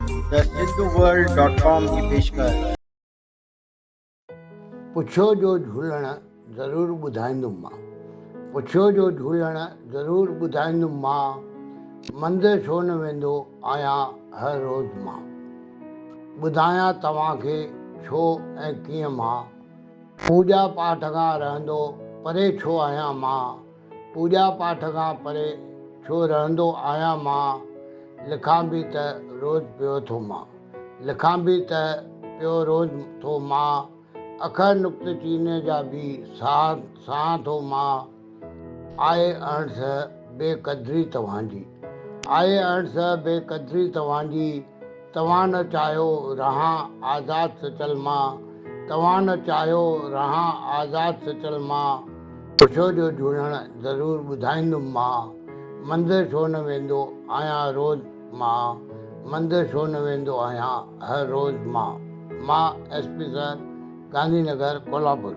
The सिंधुवर्ल्ड.com की पेशकश। पुछियो जो झूलण ज़रूरु ॿुधाईंदुमि मां। पुछियो जो झूलण ज़रूरु ॿुधाईंदुमि मां। मंदिर छो न वेंदो आहियां हर रोज़ मां। ॿुधायां तव्हांखे छो ऐं कीअं मां। पूॼा पाठ खां रहंदो परे छो आहियां मां। पूॼा पाठ खां परे छो रहंदो आहियां मां। लिखां बि त रोज़ पियो थो मां। लिखां बि त पियो रोज़ थो मां। अखर नुक़्ते चीने जा बि साह थो मां। आहे अणस बेक़दरी तव्हांजी। आहे अणस बेक़दरी तव्हांजी। तव्हां न चाहियो रहां आज़ादु सचल मां। तव्हां न चाहियो रहां आज़ादु सचल मां। पुछियो जो झूलण ज़रूरु ॿुधाईंदुमि मां। मंदिर छो न वेंदो आहियां रोज़ मां। मंदिर छो न वेंदो आहियां हर रोज़ मां। मां SP सर, गांधी नगर, कोल्हापुर।